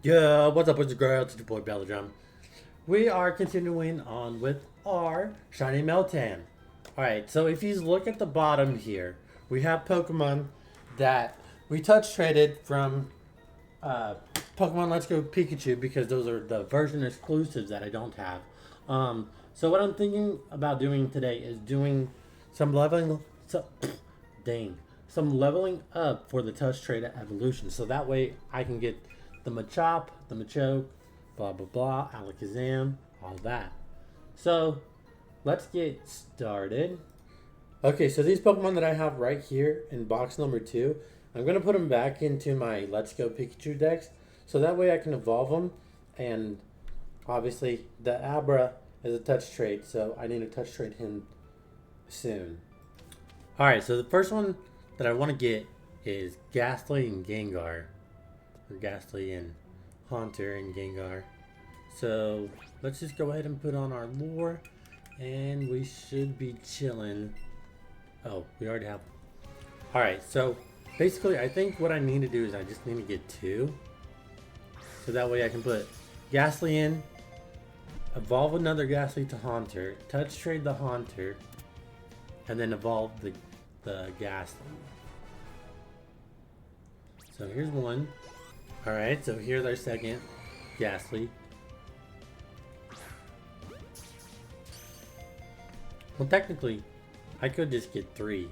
Yeah, what's up with the girls? It's your boy BellyDrum. We are continuing on with our shiny MELTAN. Alright, so if you look at the bottom here, we have Pokemon that we touch traded from uh, Pokemon Let's Go Pikachu because those are the version exclusives that I don't have. So what I'm thinking about doing today is doing some leveling, dang, some leveling up for the touch trade evolution. So that way I can get the Machop, the Machoke, blah blah blah, Alakazam, all that. So let's get started. Okay, so these Pokemon that I have right here in box number 2, I'm going to put them back into my Let's Go Pikachu dex. So that way I can evolve them. And obviously the Abra is a touch trade, so I need to touch trade him soon. Alright, so the first one that I want to get is Ghastly and Gengar. Or Ghastly and Haunter and Gengar. So let's just go ahead and put on our lure. And we should be chilling. Oh, we already have. Alright, so basically I think what I need to do is I just need to get 2. So that way I can put Ghastly in, evolve another Ghastly to Haunter, touch trade the Haunter, and then evolve the Ghastly. So here's one. Alright, so here's our second Ghastly. Well, technically, I could just get 3.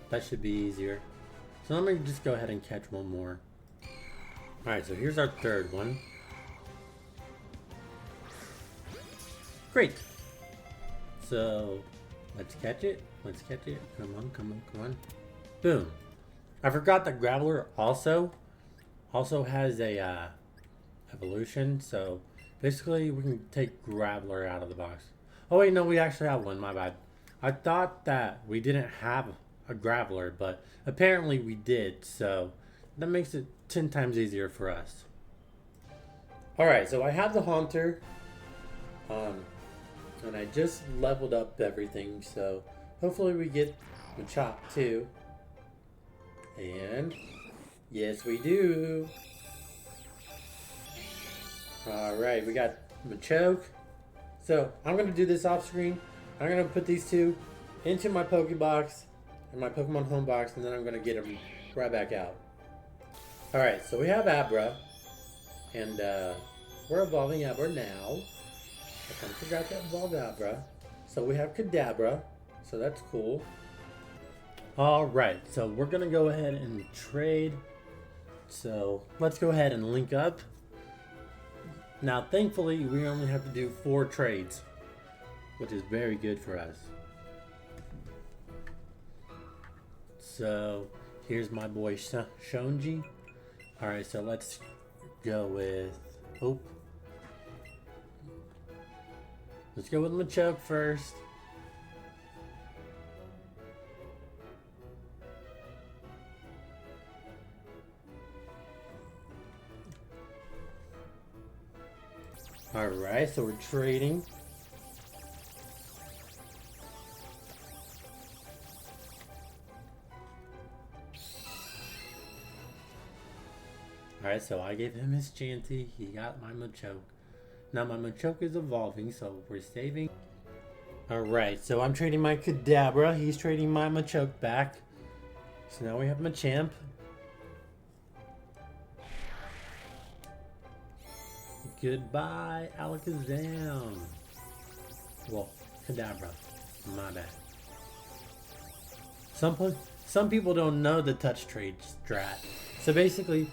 That should be easier. So let me just go ahead and catch one more. Alright, so here's our third one. Great! So, let's catch it. Let's catch it. Come on, come on, come on. Boom. I forgot that Graveler also has a evolution, so basically we can take Graveler out of the box. Oh wait, no, we actually have one, my bad. I thought that we didn't have a Graveler, but apparently we did, so that makes it 10 times easier for us. Alright, so I have the Haunter, and I just leveled up everything, so hopefully we get Machop too. And yes, we do. Alright, we got Machoke. So I'm going to do this off screen. I'm going to put these 2 into my Pokebox and my Pokemon home box, and then I'm going to get them right back out. Alright, so we have Abra. And we're evolving Abra now. I kind of forgot to evolve Abra. So we have Kadabra. So that's cool. Alright, so we're going to go ahead and trade. So let's go ahead and link up. Now thankfully we only have to do 4 trades, which is very good for us. So here's my boy Shonji. Alright, so let's go with let's go with Machoke first. Alright, so we're trading. Alright, so I gave him his Chanty. He got my Machoke. Now my Machoke is evolving, so we're saving. Alright, so I'm trading my Kadabra. He's trading my Machoke back. So now we have Machamp. Goodbye, Alakazam. Well, Kadabra. My bad. Some people don't know the touch trade strat. So basically,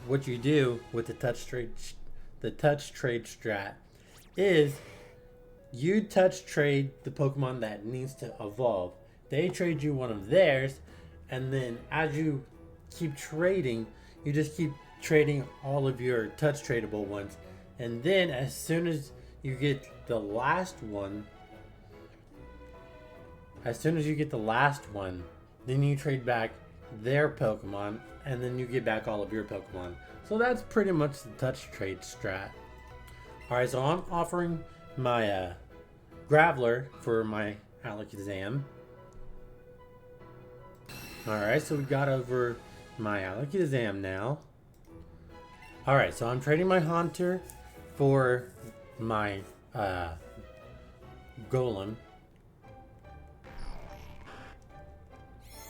what you do with the touch trade strat is you touch trade the Pokemon that needs to evolve. They trade you one of theirs, and then as you keep trading, you just keep trading all of your touch tradable ones. And then as soon as you get the last one, then you trade back their Pokemon, and then you get back all of your Pokemon. So that's pretty much the touch trade strat. Alright, so I'm offering my Graveler for my Alakazam. Alright, so we got over my Alakazam now. Alright, so I'm trading my Haunter for my Golem.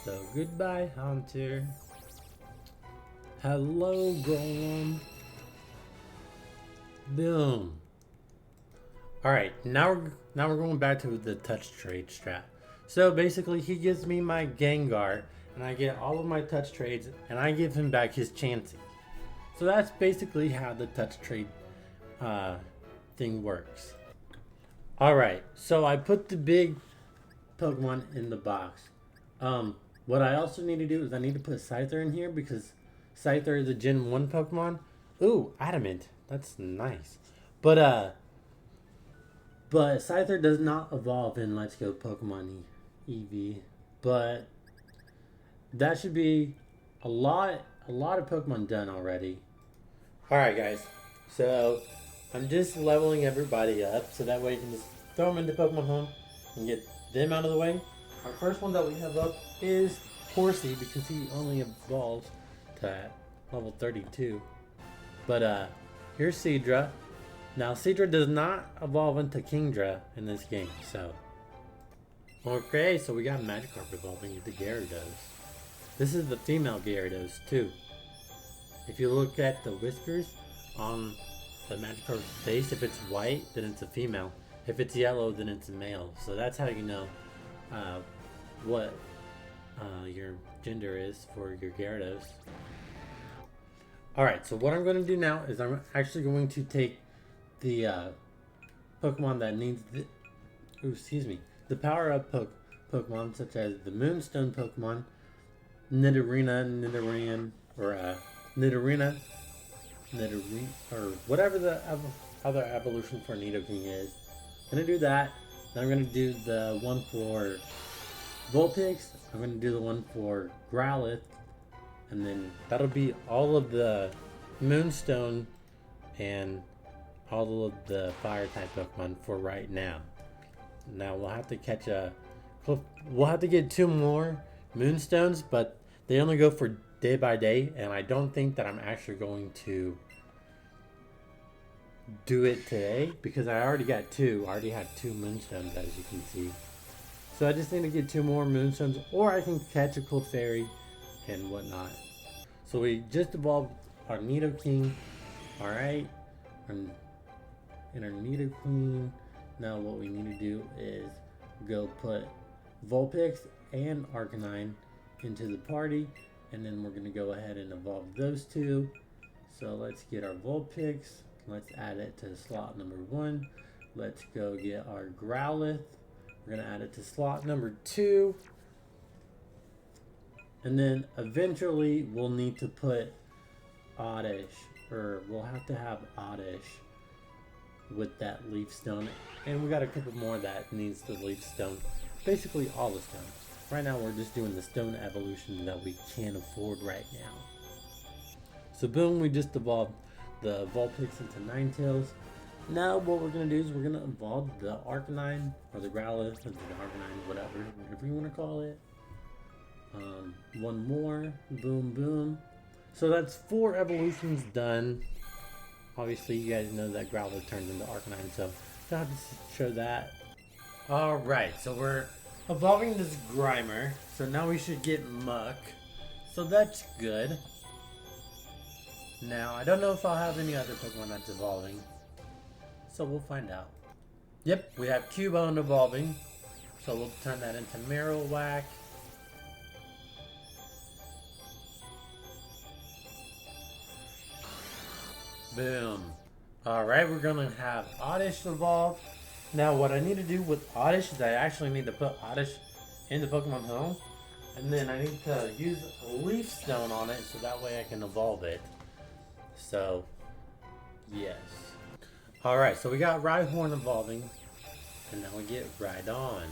So goodbye, Haunter. Hello, Golem. Boom. Alright, now we're going back to the touch trade strat. So basically he gives me my Gengar and I get all of my touch trades and I give him back his Chansey. So that's basically how the touch trade thing works. Alright, so I put the big Pokemon in the box. What I also need to do is I need to put Scyther in here because Scyther is a Gen 1 Pokemon. Ooh, Adamant. That's nice. But Scyther does not evolve in Let's Go Pokemon EV. But that should be a lot of Pokemon done already. Alright guys, so I'm just leveling everybody up so that way you can just throw them into Pokemon Home and get them out of the way. Our first one that we have up is Horsey because he only evolves to level 32. But here's Seadra. Now Seadra does not evolve into Kingdra in this game, so. Okay, so we got Magikarp evolving into Gyarados. This is the female Gyarados too. If you look at the whiskers on the Magikarp's face, if it's white, then it's a female. If it's yellow, then it's a male. So that's how you know what your gender is for your Gyarados. Alright, so what I'm going to do now is I'm actually going to take the Pokemon that needs the power-up Pokemon, such as the Moonstone Pokemon, Nidorina, or whatever the other evolution for Nidoking is. I'm going to do that. Then I'm going to do the one for Vulpix. I'm going to do the one for Growlithe. And then that'll be all of the Moonstone and all of the fire type Pokemon for right now. Now we'll have to catch we'll have to get 2 more Moonstones, but they only go for day by day, and I don't think that I'm actually going to do it today because I already got 2. I already had 2 Moonstones, as you can see. So I just need to get 2 more Moonstones, or I can catch a Clefairy and whatnot. So we just evolved our Nidoking. Alright. And our Nidoking. Now what we need to do is go put Vulpix and Arcanine into the party. And then we're going to go ahead and evolve those 2. So let's get our Vulpix. Let's add it to slot number 1. Let's go get our Growlithe. We're going to add it to slot number 2. And then eventually we'll need to put Oddish, or we'll have to have Oddish with that Leaf Stone. And we got a couple more that needs the Leaf Stone. Basically all the stones. Right now we're just doing the stone evolution that we can afford right now. So boom, we just evolved the Vulpix into Ninetales. Now what we're going to do is we're going to evolve the Arcanine, or the Growlithe into the Arcanine, whatever you want to call it. One more, boom, boom. So that's 4 evolutions done. Obviously, you guys know that Growlithe turns into Arcanine, so I'll have to show that. Alright, so we're evolving this Grimer. So now we should get Muck. So that's good. Now, I don't know if I'll have any other Pokemon that's evolving. So we'll find out. Yep, we have Cubone evolving. So we'll turn that into Marowak. Boom. Alright, we're going to have Oddish evolve. Now, what I need to do with Oddish is I actually need to put Oddish into Pokemon Home. And then I need to use a Leaf Stone on it so that way I can evolve it. So, yes. Alright, so we got Rhyhorn evolving. And now we get Rhydon.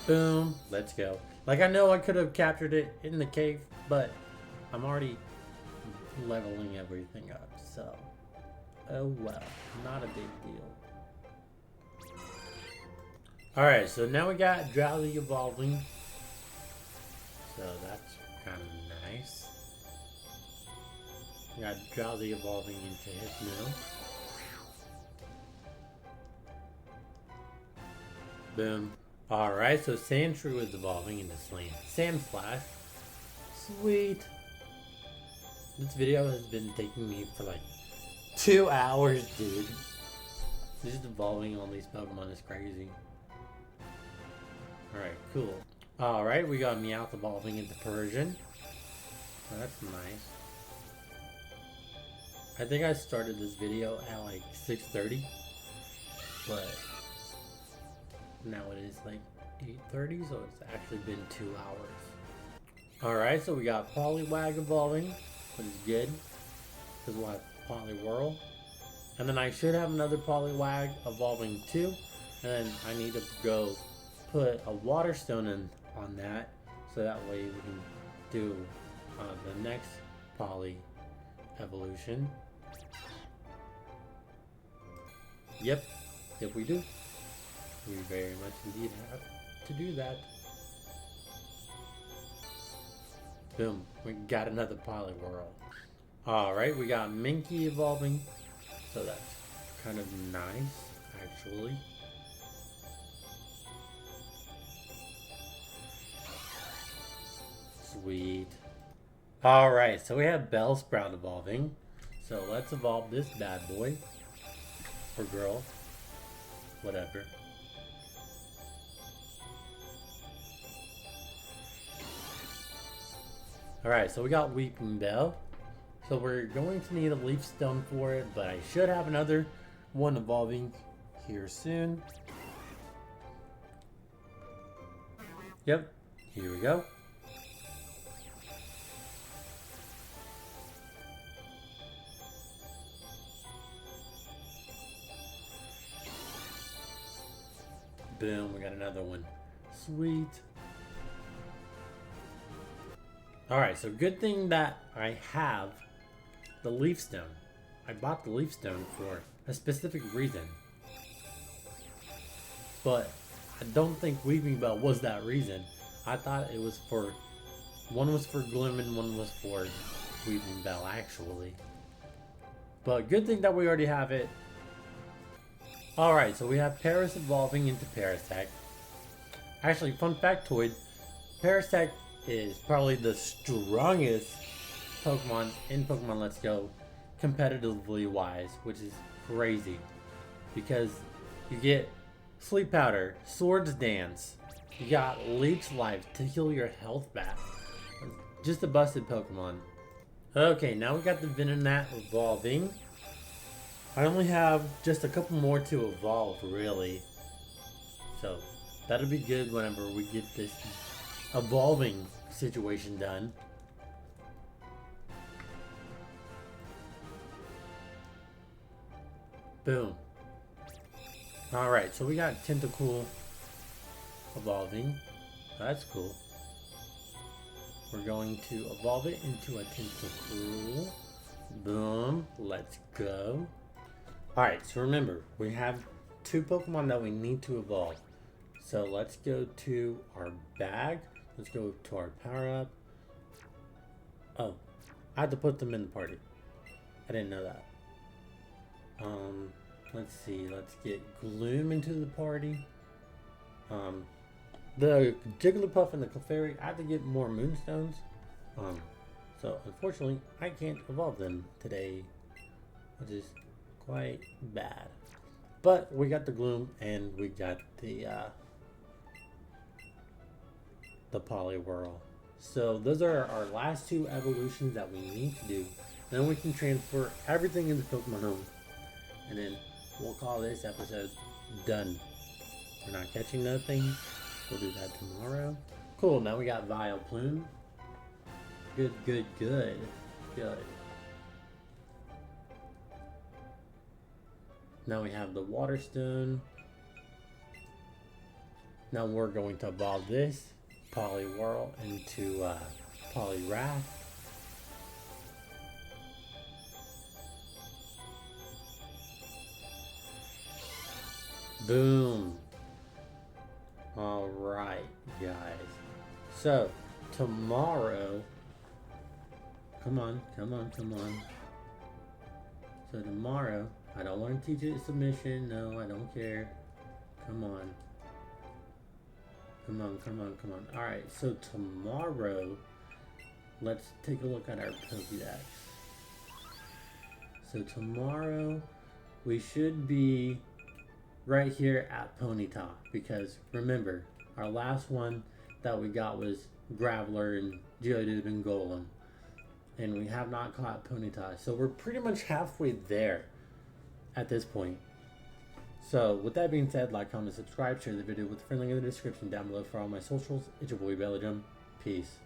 Boom. Let's go. Like, I know I could have captured it in the cave, but I'm already leveling everything up, so oh well, not a big deal. Alright, so now we got Drowsy evolving. So that's kind of nice. We got Drowsy evolving into Hypno. Boom. Alright, so Sandshrew is evolving into Sandslash. Sweet. This video has been taking me for like 2 hours, dude. Just evolving all these Pokemon is crazy. Alright, cool. Alright, we got Meowth evolving into Persian. Oh, that's nice. I think I started this video at like 6:30, but now it is like 8:30, so it's actually been 2 hours. Alright, so we got Poliwag evolving, which is good, because we'll have Poliwhirl. And then I should have another Poliwag evolving too, and then I need to go put a Water Stone in on that, so that way we can do the next Poly evolution. Yep, we do. We very much indeed have to do that. Boom, we got another Poliwhirl. Alright, we got Minky evolving, so that's kind of nice, actually. Sweet. Alright, so we have Bellsprout evolving. So let's evolve this bad boy. Or girl. Whatever. Alright, so we got Weeping Bell. So we're going to need a Leaf Stone for it, but I should have another one evolving here soon. Yep, here we go. Boom, we got another one. Sweet. Alright, so good thing that I have the Leaf Stone. I bought the Leaf Stone for a specific reason. But I don't think Weeping Bell was that reason. I thought it was for... one was for Gloom and one was for Weeping Bell, actually. But good thing that we already have it. Alright, so we have Paris evolving into Parasect. Actually, fun factoid, Parasect is probably the strongest Pokemon in Pokemon Let's Go, competitively wise, which is crazy. Because you get Sleep Powder, Swords Dance, you got Leech Life to heal your health back. Just a busted Pokemon. Okay, now we got the Venonat evolving. I only have just a couple more to evolve, really. So, that'll be good whenever we get this evolving situation done. Boom. Alright, so we got Tentacool evolving. That's cool. We're going to evolve it into a Tentacool. Boom. Let's go. Alright, so remember, we have 2 Pokemon that we need to evolve. So let's go to our bag. Let's go to our power-up. Oh, I had to put them in the party. I didn't know that. Let's see. Let's get Gloom into the party. The Jigglypuff and the Clefairy, I have to get more Moonstones. So unfortunately, I can't evolve them today, which is quite bad. But we got the Gloom and we got the Poliwhirl. So those are our last 2 evolutions that we need to do. Then we can transfer everything into Pokemon Home. And then we'll call this episode done. We're not catching nothing. We'll do that tomorrow. Cool, now we got Vileplume. Good, good, good. Good. Now we have the Water Stone. Now we're going to evolve this Poliwhirl into Poliwrath. Boom. Alright, guys. So, tomorrow... Come on. So tomorrow, I don't want to teach you submission. No, I don't care. Come on. Alright, so tomorrow, let's take a look at our POKEDEX. So tomorrow, we should be right here at Ponyta, because remember, our last one that we got was Graveler and Geodude and Golem. And we have not caught Ponyta, so we're pretty much halfway there at this point. So with that being said, like, comment, subscribe, share the video with a friend, link in the description down below for all my socials. It's your boy BellyDrum. Peace.